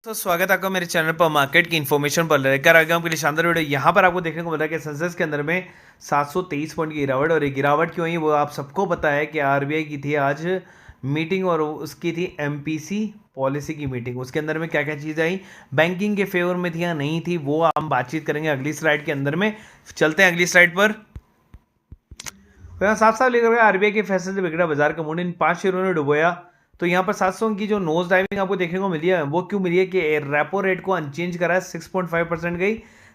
तो स्वागत है आपका मेरे चैनल पर मार्केट की इन्फॉर्मेशन पर लेकर आ गया हूं आपके लिए शानदार वीडियो। यहाँ पर आपको देखने को मिला कि सेंसेक्स के अंदर में 723 पॉइंट की गिरावट, और ये गिरावट क्यों हुई वो आप सबको पता है कि आरबीआई की थी आज मीटिंग, और उसकी थी एमपीसी पॉलिसी की मीटिंग। उसके अंदर में क्या क्या चीज़ें आई, बैंकिंग के फेवर में थी या नहीं थी, वो हम बातचीत करेंगे अगली स्लाइड के अंदर में। चलते हैं अगली स्लाइड पर। तो यहाँ साफ साफ लेकर आरबीआई के फैसले से बिगड़ा बाजार का मूड, इन 5 शेयरों ने डुबोया। तो यहाँ पर 700 की जो नोज डाइविंग आपको देखने को मिली है वो क्यों मिली है कि रेपो रेट को अनचेंज करा है, 6.5% गई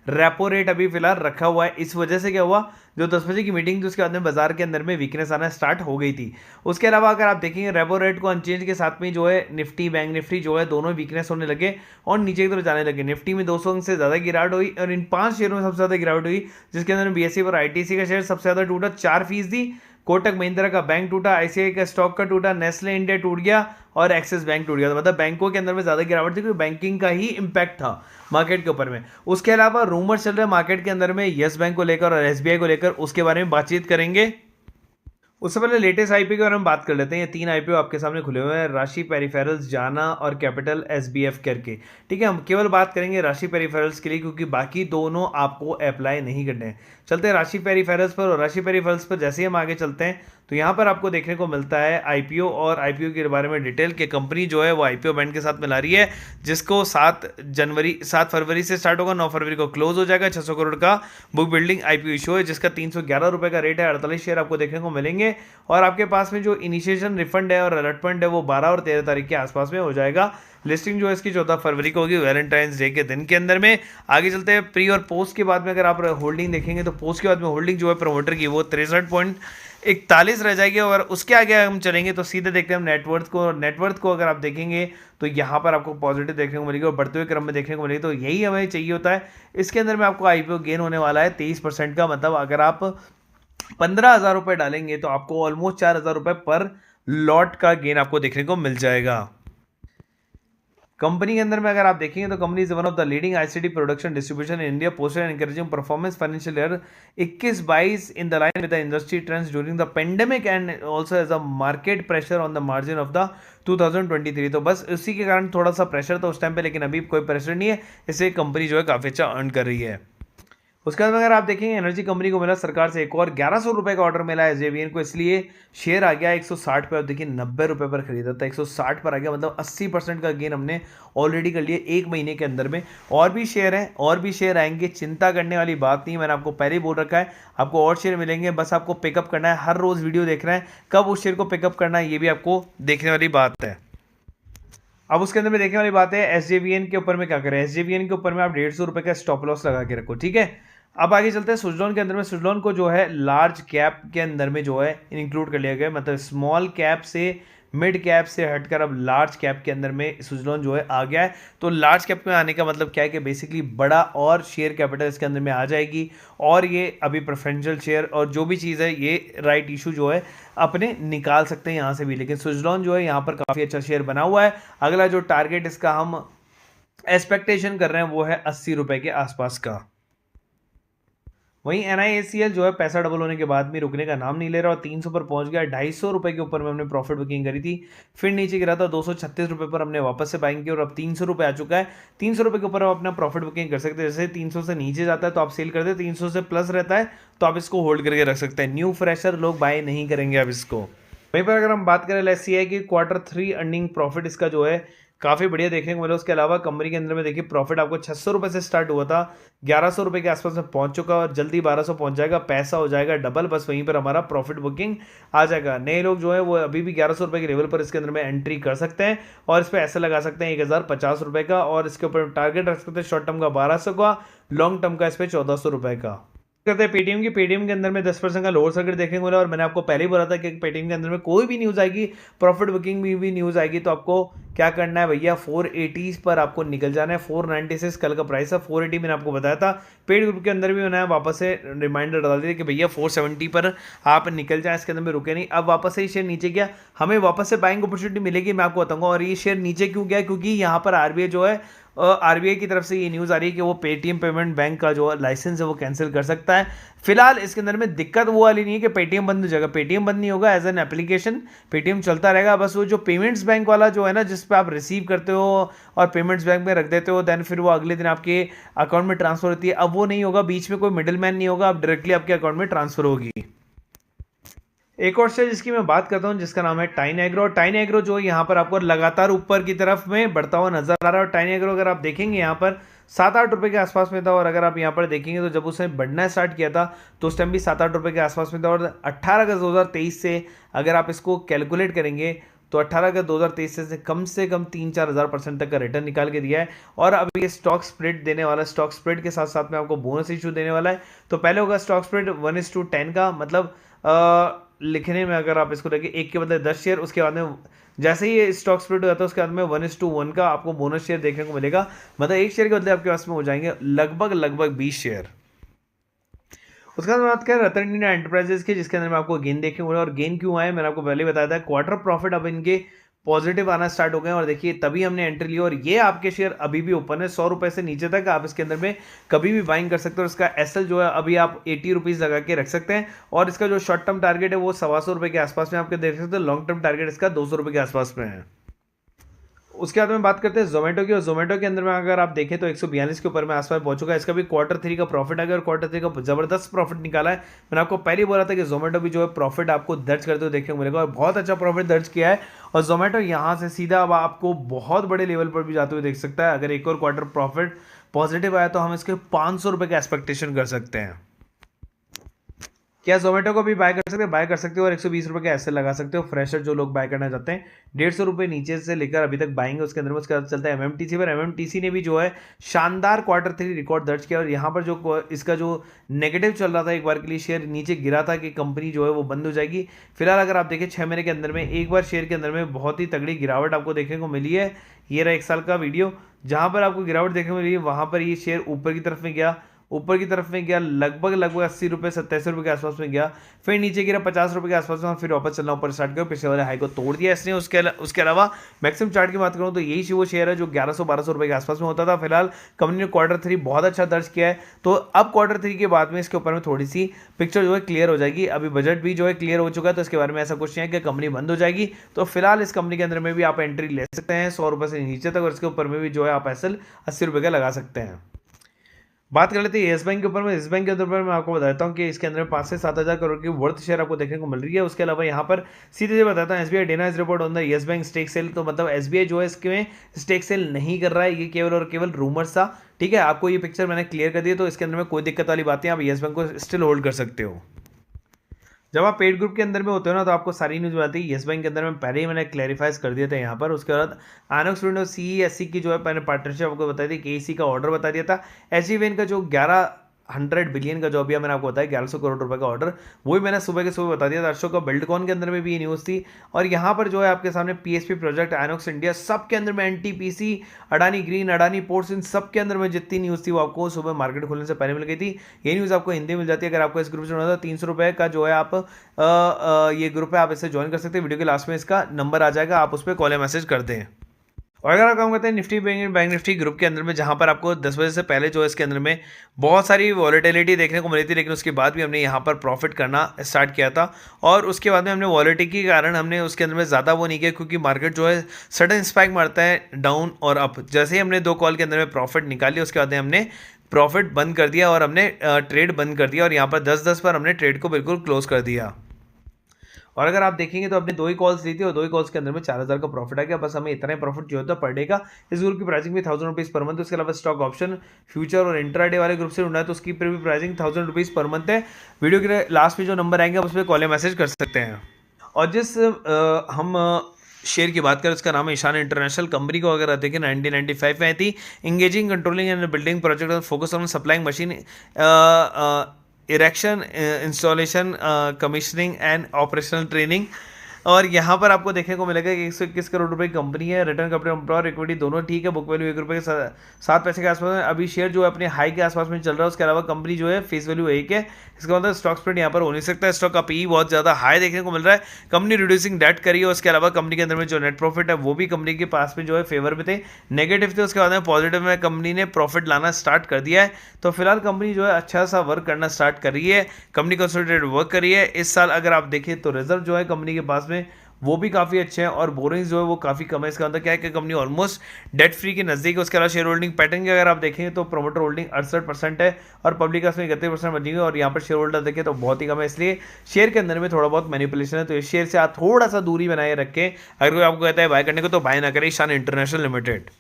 रेपो रेट अभी फिलहाल रखा हुआ है। इस वजह से क्या हुआ, जो 10 बजे की मीटिंग थी उसके बाद में बाजार के अंदर में वीकनेस आना स्टार्ट हो गई थी। उसके अलावा अगर आप देखेंगे रेपो रेट को अनचेंज के साथ में जो है निफ्टी, बैंक निफ्टी जो है दोनों वीकनेस होने लगे और नीचे की तरफ जाने लगे। निफ्टी में 200 अंक से ज्यादा गिरावट हुई और इन 5 शेयरों में सबसे ज्यादा गिरावट हुई, जिसके अंदर बीएसई और आईटीसी का शेयर सबसे ज्यादा टूटा 4%। कोटक महिंद्रा का बैंक टूटा, आईसीआई का स्टॉक का टूटा, नेस्ले इंडिया टूट गया और एक्सिस बैंक टूट गया। तो मतलब बैंकों के अंदर में ज्यादा गिरावट थी क्योंकि बैंकिंग का ही इंपैक्ट था मार्केट के ऊपर में। उसके अलावा रूमर चल रहे हैं मार्केट के अंदर में यस बैंक को लेकर और एसबीआई को लेकर, उसके बारे में बातचीत करेंगे। उससे पहले लेटेस्ट आईपीओ के बारे में बात कर लेते हैं। ये 3 आईपीओ आपके सामने खुले हुए हैं, राशि पेरिफेरल्स, जाना और कैपिटल एसबीएफ करके। ठीक है, हम केवल बात करेंगे राशि पेरिफेरल्स के लिए क्योंकि बाकी दोनों आपको अप्लाई नहीं करने हैं। चलते हैं राशि पेरिफेरल्स पर, और राशि पेरिफेरल्स पर जैसे ही हम आगे चलते हैं तो यहाँ पर आपको देखने को मिलता है आईपीओ, और आईपीओ के बारे में डिटेल के कंपनी जो है वो आईपीओ बैंड के साथ मिला रही है, जिसको 7 फरवरी से स्टार्ट होगा, 9 फरवरी को क्लोज हो जाएगा। 600 करोड़ का बुक बिल्डिंग आईपीओ इशू है, जिसका 311 रुपए का रेट है। 48 शेयर आपको देखने को मिलेंगे, और आपके पास में जो इनिशिएशन रिफंड है और अलॉटमेंट है वो 12 और 13 तारीख के आसपास में हो जाएगा। लिस्टिंग जो है इसकी 14 फरवरी को होगी, वैलेंटाइंस डे के दिन के अंदर में। आगे चलते हैं प्री और पोस्ट के बाद में। अगर आप होल्डिंग देखेंगे तो पोस्ट के बाद में होल्डिंग जो है प्रमोटर की वो 63.41 रह जाएगी, और उसके आगे हम चलेंगे तो सीधे देखते हैं हम नेटवर्थ को। नेटवर्थ को अगर आप देखेंगे तो यहाँ पर आपको पॉजिटिव देखने को मिलेगी और बढ़ते हुए क्रम में देखने को मिलेगी। तो यही हमें चाहिए होता है। इसके अंदर में आपको आईपीओ गेन होने वाला है 23% का, मतलब अगर आप 15,000 रुपए डालेंगे तो आपको ऑलमोस्ट 4,000 रुपए पर लॉट का गेन आपको देखने को मिल जाएगा। कंपनी के अंदर में अगर आप देखेंगे तो company is one of the leading ICT production distribution in India, posted and encouraging performance financial year 21-22 in the line with the industry trends during the pandemic and also as a market pressure on the margin of the 2023। तो बस उसी के कारण थोड़ा सा pressure था उस time पे, लेकिन अभी कोई प्रेशर नहीं है, इससे कंपनी जो है काफी अच्छा अर्न कर रही है। उसके बाद अगर आप देखेंगे एनर्जी कंपनी को मिला सरकार से एक और 1100 रुपए का ऑर्डर मिला है एसजेवीएन को, इसलिए शेयर आ गया 160 पे। अब देखिए 90 रुपए पर खरीदा था, 160 पर आ गया, मतलब 80% का गेन हमने ऑलरेडी कर लिया एक महीने के अंदर में। और भी शेयर हैं, और भी शेयर आएंगे, चिंता करने वाली बात नहीं। मैंने आपको पहले ही बोल रखा है आपको और शेयर मिलेंगे, बस आपको पिकअप करना है। हर रोज वीडियो देखना है, कब उस शेयर को पिकअप करना है ये भी आपको देखने वाली बात है। अब उसके अंदर में देखने वाली बात है एसजेवीएन के ऊपर में क्या करें। एसजेवीएन के ऊपर में आप 150 रुपए का स्टॉप लॉस लगा के रखो, ठीक है। अब आगे चलते हैं सुजलॉन के अंदर में। सुजलॉन को जो है लार्ज कैप के अंदर में जो है इंक्लूड कर लिया गया, मतलब स्मॉल कैप से मिड कैप से हटकर अब लार्ज कैप के अंदर में सुजलॉन जो है आ गया है। तो लार्ज कैप में आने का मतलब क्या है कि बेसिकली बड़ा और शेयर कैपिटल इसके अंदर में आ जाएगी, और ये अभी प्रेफरेंशियल शेयर और जो भी चीज़ है ये राइट इशू जो है अपने निकाल सकते हैं यहाँ से भी। लेकिन सुजलॉन जो है यहाँ पर काफ़ी अच्छा शेयर बना हुआ है। अगला जो टारगेट इसका हम एक्सपेक्टेशन कर रहे हैं वो है 80 रुपए के आसपास का। वहीं NIACL जो है पैसा डबल होने के बाद भी रुकने का नाम नहीं ले रहा और 300 पर पहुंच गया। 250 रुपए के ऊपर में हमने प्रॉफिट बुकिंग करी थी, फिर नीचे गिरा था, 236 रुपए पर हमने वापस से बाइंग की और अब 300 रुपए आ चुका है। 300 रुपए के ऊपर आप अपना प्रॉफिट बुकिंग कर सकते हैं। जैसे 300 से नीचे जाता है तो आप सेल कर दे, 300 से प्लस रहता है तो आप इसको होल्ड करके रख सकते हैं। न्यू फ्रेशर लोग बाय नहीं करेंगे अब इसको। वहीं पर अगर हम बात करें LSCI की Q3 अर्निंग प्रॉफिट इसका जो है काफी बढ़िया देखने को मिला। उसके अलावा कंपनी के अंदर में देखिए प्रॉफिट आपको 600 रुपए से स्टार्ट हुआ था, 1100 रुपए के आसपास में पहुंच चुका और जल्दी 1200 पहुंच जाएगा। पैसा हो जाएगा डबल, बस वहीं पर हमारा प्रॉफिट बुकिंग आ जाएगा। नए लोग जो है वो अभी भी 1100 रुपए के लेवल पर इसके अंदर में एंट्री कर सकते हैं और इस पर ऐसे लगा सकते हैं 1050 रुपए का, और इसके ऊपर टारगेट रख सकते हैं शॉर्ट टर्म का 1200 का, लॉन्ग टर्म का इस पर 1400 रुपए का। करते हैं पेटीएम की। पेटीएम के अंदर में 10% का लोअर सर्किट देखने को मिला, और मैंने आपको पहले ही बोला था कि पेटीएम के अंदर में कोई भी न्यूज़ आएगी, प्रॉफिट बुकिंग में भी न्यूज़ आएगी तो आपको क्या करना है भैया, 480 पर आपको निकल जाना है। 496 कल का प्राइस है, 480 मैंने आपको बताया था। पेड ग्रुप के अंदर भी मैंने वापस से रिमाइंडर डाल दिया कि भैया 470 पर आप निकल जाए, इसके अंदर में रुके नहीं। अब वापस से ये शेयर नीचे गया, हमें वापस से बाइंग अपॉर्चुनिटी मिलेगी, मैं आपको बताऊंगा। और ये शेयर नीचे क्यों गया, क्योंकि यहाँ पर आरबीआई जो है आरबीआई की तरफ से ये न्यूज़ आ रही है कि वो पेटीएम पेमेंट बैंक का जो लाइसेंस है वो कैंसिल कर सकता है। फिलहाल इसके अंदर में दिक्कत वो वाली नहीं है कि पेटीएम बंद हो जाएगा, पेटीएम बंद नहीं होगा। एज एन एप्लीकेशन पेटीएम चलता रहेगा, बस वो जो पेमेंट्स बैंक वाला जो है ना, जिस पे आप रिसीव करते हो और पेमेंट्स बैंक में रख देते हो, देन फिर वो अगले दिन आपके अकाउंट में ट्रांसफर होती है। अब वो नहीं होगा, बीच में कोई मिडिल मैन नहीं होगा, अब डायरेक्टली आपके अकाउंट में ट्रांसफर होगी। एक और शेयर जिसकी मैं बात करता हूं जिसका नाम है टाइन एग्रो। और टाइन एग्रो जो यहाँ पर आपको लगातार ऊपर की तरफ में बढ़ता हुआ नजर आ रहा है। और टाइन एग्रो अगर आप देखेंगे यहाँ पर 7-8 रुपए के आसपास में था, और अगर आप यहाँ पर देखेंगे तो जब उसने बढ़ना स्टार्ट किया था तो उस टाइम भी 7-8 रुपए के आसपास में था। और 18 अगस्त 2023 से अगर आप इसको कैलकुलेट करेंगे तो 18 अगस्त 2023 से कम 3-4 हज़ार % तक का रिटर्न निकाल के दिया है। और अब ये स्टॉक स्प्लिट देने वाला है, स्टॉक स्प्लिट के साथ साथ में आपको बोनस इशू देने वाला है। तो पहले होगा स्टॉक स्प्लिट 1:10 का, मतलब लिखने में अगर आप इसको देखें 1 के बदले 10 शेयर, उसके बाद में जैसे ही ये स्टॉक स्प्लिट हो जाता है उसके बाद में 1:1 का आपको बोनस शेयर देखने को मिलेगा। मतलब 1 शेयर के बदले आपके पास में हो जाएंगे लगभग 20 शेयर। उसके बाद बात करें रतन इंडिया एंटरप्राइजेस की, जिसके अंदर में आपको गेन देखने को मिला। और गेन क्यों आए मैंने आपको पहले ही बताया था, क्वार्टर प्रॉफिट अब इनके पॉजिटिव आना स्टार्ट हो गए और देखिए तभी हमने एंट्री ली। और ये आपके शेयर अभी भी ओपन है 100 रुपए से नीचे तक, आप इसके अंदर में कभी भी बाइंग कर सकते हो। इसका एसएल जो है अभी आप 80 रुपीज़ लगा के रख सकते हैं। और इसका जो शॉर्ट टर्म टारगेट है वो 125 रुपए के आसपास में आपके देख सकते हो। लॉन्ग टर्म टारगेट इसका 200 रुपए के आसपास में है। उसके बाद में बात करते हैं जोमेटो की। और जोमेटो के अंदर में अगर आप देखें तो 142 के ऊपर में आसपास पहुंच चुका है। इसका भी Q3 का प्रॉफिट आ गया और Q3 का जबरदस्त प्रॉफिट निकाला है। मैंने आपको पहले बोला था कि जोमेटो भी जो है प्रॉफिट आपको दर्ज करते हुए देखने को मिलेगा, और बहुत अच्छा प्रॉफिट दर्ज किया है। और जोमेटो यहाँ से सीधा अब आपको बहुत बड़े लेवल पर भी जाते हुए देख सकता है। अगर एक और क्वार्टर प्रॉफिट पॉजिटिव आया तो हम इसके 500 रुपए का एक्सपेक्टेशन कर सकते हैं। क्या जोमेटो को भी बाय कर सकते हो और 120 रुपए के ऐसे लगा सकते हो। फ्रेशर जो लोग बाय करना चाहते हैं 150 रुपए नीचे से लेकर अभी तक बाइंग उसके अंदर में। उसके बाद चलता है एमएमटीसी पर। एमएमटीसी ने भी जो है शानदार Q3 रिकॉर्ड दर्ज किया। और यहाँ पर जो इसका जो नेगेटिव चल रहा था, एक बार के लिए शेयर नीचे गिरा था कि कंपनी जो है वो बंद हो जाएगी। फिलहाल अगर आप देखें 6 महीने के अंदर में एक बार शेयर के अंदर में बहुत ही तगड़ी गिरावट आपको देखने को मिली है। ये रहा 1 साल का वीडियो, जहां पर आपको गिरावट देखने को मिली है वहां पर ये शेयर ऊपर की तरफ में गया लगभग 80 रुपए 87 रुपए के आसपास में गया। फिर नीचे गिरा 50 रुपए के आसपास में और फिर वापस चलना ऊपर स्टार्ट किया, पिछले वाले हाई को तोड़ दिया इसने। उसके अलावा मैक्सिमम चार्ट की बात करूं तो यही वो शेयर है जो 1100-1200 रुपए के आसपास में होता था। फिलहाल कंपनी ने Q3 बहुत अच्छा दर्ज किया है। तो अब Q3 के बाद में इसके ऊपर में थोड़ी सी पिक्चर जो है क्लियर हो जाएगी। अभी बजट भी जो है क्लियर हो चुका है, तो इसके बारे में ऐसा कुछ नहीं है कि कंपनी बंद हो जाएगी। तो फिलहाल इस कंपनी के अंदर में भी आप एंट्री ले सकते हैं 100 रुपए से नीचे तक, और इसके ऊपर में भी जो है आप एसएल 80 रुपए का लगा सकते हैं। बात कर लेते हैं येस बैंक के ऊपर में। येस बैंक के ऊपर मैं आपको बताता हूँ कि इसके अंदर 5 से 7 हज़ार करोड़ की वर्थ शेयर आपको देखने को मिल रही है। उसके अलावा यहाँ पर सीधे से बताता हूँ एसबीआई डेना is report on the Yes Bank stake sale. तो मतलब एसबीआई जो है इसमें स्टेक सेल नहीं कर रहा है, ये केवल और केवल रूमर्स था। ठीक है, आपको ये पिक्चर मैंने क्लियर कर दी, तो इसके अंदर में कोई दिक्कत वाली बात नहीं, आप येस बैंक को स्टिल होल्ड कर सकते हो। जब आप पेड ग्रुप के अंदर में होते हो ना तो आपको सारी न्यूज़ आती है। येस बैंक के अंदर में पहले ही मैंने क्लैरिफाइज कर दिया था यहाँ पर। उसके बाद आइनॉक्स विंडो सीईएससी की जो है मैंने पार्टनरशिप आपको बताई थी, केसी का ऑर्डर बता दिया था। एचईवेन का जो 1100 बिलियन का जो अभी मैंने आपको बताया 1100 करोड़ रुपए का ऑर्डर, वही मैंने सुबह के सुबह बता दिया था। अशोक का बिल्डकॉन के अंदर में भी ये न्यूज़ थी। और यहाँ पर जो है आपके सामने पीएसपी प्रोजेक्ट, आइनॉक्स इंडिया, सब के अंदर में एनटीपीसी, अडानी ग्रीन, अडानी पोर्ट्स, इन सब के अंदर में जितनी न्यूज़ थी वो आपको सुबह मार्केट खुलने से पहले मिल गई थी। ये न्यूज़ आपको हिंदी मिल जाती है। अगर आपको इस ग्रुप से जुड़ना था 300 रुपये का जो है आप ये ग्रुप है, आप इससे ज्वाइन कर सकते हैं। वीडियो के लास्ट में इसका नंबर आ जाएगा, आप उस पर कॉल या मैसेज कर दें। और अगर आप काम करते हैं निफ्टी बैंक निफ्टी ग्रुप के अंदर में, जहां पर आपको 10 बजे से पहले जो है इसके अंदर में बहुत सारी वॉलेटिलिटी देखने को मिली थी, लेकिन उसके बाद भी हमने यहां पर प्रॉफिट करना स्टार्ट किया था। और उसके बाद में हमने वॉलेटिलिटी के कारण हमने उसके अंदर में ज़्यादा वो नहीं किया, क्योंकि मार्केट जो है सडन स्पाइक मारता है डाउन और अप। जैसे ही हमने 2 कॉल के अंदर में प्रॉफिट निकाली, उसके बाद हमने प्रॉफिट बंद कर दिया और हमने ट्रेड बंद कर दिया। और यहाँ पर 10-10 पर हमने ट्रेड को बिल्कुल क्लोज कर दिया। और अगर आप देखेंगे तो हमने 2 ही कॉल्स ली थी और 2 ही कॉल्स के अंदर में 4000 का प्रॉफिट आ गया। बस हमें इतना ही प्रॉफिट जो होता है पर डे का। इस ग्रुप की प्राइसिंग भी 1000 रुपीज़ पर मंथ। उसके अलावा स्टॉक ऑप्शन, फ्यूचर और इंट्राडे वाले ग्रुप से जुड़ना है तो उसकी भी प्राइसिंग 1000 रुपीज़ पर मंथ है। वीडियो के लास्ट में जो नंबर आएंगे उस पर कॉल या मैसेज कर सकते हैं। और जिस हम शेयर की बात करें उसका नाम है ईशान इंटरनेशनल। कंपनी को अगर देखें 1995 में आई थी। Engaging, controlling and building project और focus on supplying machine, erection, installation, commissioning and operational training. और यहाँ पर आपको देखने को मिलेगा कि 121 करोड़ रुपए की कंपनी है। रिटर्न कैपिटल एम्प्लॉयर इक्विटी दोनों ठीक है। बुक वैल्यू 1 रुपये के 7 पैसे के आसपास में। अभी शेयर जो है अपने हाई के आसपास में चल रहा है। उसके अलावा कंपनी जो है फेस वैल्यू 1 है। इसका मतलब स्टॉक स्प्रेड यहाँ पर हो नहीं सकता है। स्टॉक का पी बहुत ज़्यादा हाई देखने को मिल रहा है। कंपनी रिड्यूसिंग डेट करी है। उसके अलावा कंपनी के अंदर में जो नेट प्रॉफिट है वो भी कंपनी के पास में जो है फेवर में थे, नेगेटिव थे। उसके बाद में पॉजिटिव में कंपनी ने प्रॉफिट लाना स्टार्ट कर दिया है। तो फिलहाल कंपनी जो है अच्छा सा वर्क करना स्टार्ट कर रही है। कंपनी कंसोलिडेटेड वर्क कर रही है। इस साल अगर आप देखें तो रिजर्व जो है कंपनी के पास में वो भी काफ़ी अच्छे हैं और बोरिंग्स जो है वो काफ़ी कम है। इसका मतलब क्या है कि कंपनी ऑलमोस्ट डेट फ्री के नज़दीक है। उसके अलावा शेयर होल्डिंग पैटर्न की अगर आप देखेंगे तो प्रोमोटर होल्डिंग 68% है और पब्लिक का उसमें 31% बची हुई है और यहाँ पर शेयर होल्डर देखें तो बहुत ही कम है, इसलिए शेयर के अंदर में थोड़ा बहुत मैनिपुलेशन है। तो इस शेयर से आप थोड़ा सा दूरी बनाए रखें। अगर कोई आपको कहता है बाय करने को तो बाय ना करें ईशान इंटरनेशनल लिमिटेड।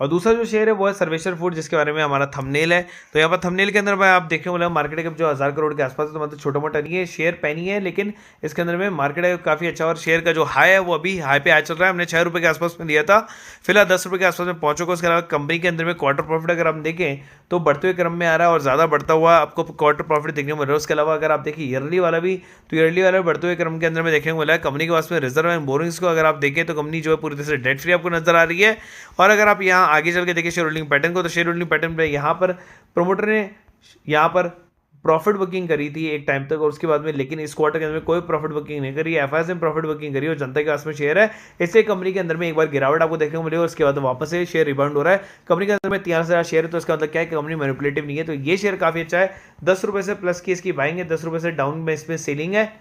और दूसरा जो शेयर है वो है सर्वेश्वर फूड, जिसके बारे में हमारा थंबनेल है। तो यहाँ पर थंबनेल के अंदर में आप देखें बोले मार्केट कैप जो 1000 करोड़ के आसपास है, तो मतलब छोटा मोटा नहीं है, शेयर पैनी है, लेकिन इसके अंदर में मार्केट है काफ़ी अच्छा और शेयर का जो हाई है वो अभी हाई पे आ चल रहा है। हमने 6 रुपये के आसपास में दिया था, फिलहाल 10 रुपये के आसपास में पहुंचोगा। उसके अलावा कंपनी के अंदर में क्वार्टर प्रॉफिट अगर हम देखें तो बढ़ते हुए क्रम में आ रहा है और ज़्यादा बढ़ता हुआ आपको क्वार्टर प्रॉफिट देखने को मिल रहा है। उसके अलावा अगर आप देखिए ईयरली वाला भी, तो ईयरली वाला बढ़ते हुए क्रम के अंदर में देखने को मिला है। कंपनी के पास में रिजर्व एंड बोरिंग्स को अगर आप देखें तो कंपनी जो है पूरी तरह से डेट फ्री आपको नजर आ रही है। और अगर आप यहाँ आगे चल के देखिए शेयर होल्डिंग पैटर्न को, तो शेयर होल्डिंग पैटर्न पे यहाँ पर प्रोमोटर ने यहाँ पर प्रॉफिट बुकिंग करी थी एक टाइम तक और उसके बाद में, लेकिन इस क्वार्टर के अंदर में कोई प्रॉफिट बुकिंग नहीं करी। एफआईएस में प्रॉफिट बुकिंग करी और जनता के पास में शेयर है, इससे कंपनी के अंदर में एक बार गिरावट आपको देखने को मिली और उसके बाद वापस से शेयर रिबाउंड हो रहा है। कंपनी के अंदर में 13,000 शेयर है, तो इसका मतलब क्या है कि कंपनी मैनिपुलेटिव नहीं है। तो ये शेयर काफी अच्छा है। 10 रुपए से प्लस की इसकी बाइंग है, 10 रुपए से डाउन में इसमें सेलिंग है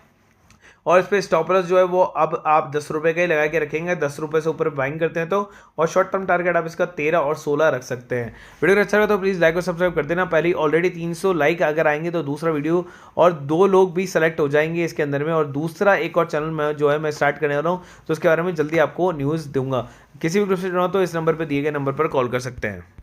और इस पर स्टॉप लॉस जो है वो अब आप 10 रुपए का ही लगा के रखेंगे। 10 रुपए से ऊपर बाइंग करते हैं तो, और शॉर्ट टर्म टारगेट आप इसका 13 और 16 रख सकते हैं। वीडियो अगर अच्छा लगा तो प्लीज़ लाइक और सब्सक्राइब कर देना। पहले ऑलरेडी 300 लाइक अगर आएंगे तो दूसरा वीडियो और 2 लोग भी सेलेक्ट हो जाएंगे इसके अंदर में, और दूसरा एक और चैनल में जो है मैं स्टार्ट करने वाला हूँ, तो उसके बारे में जल्दी आपको न्यूज़ दूंगा। किसी भी ग्रुप से जुड़ना हो तो इस नंबर पर दिए गए नंबर पर कॉल कर सकते हैं।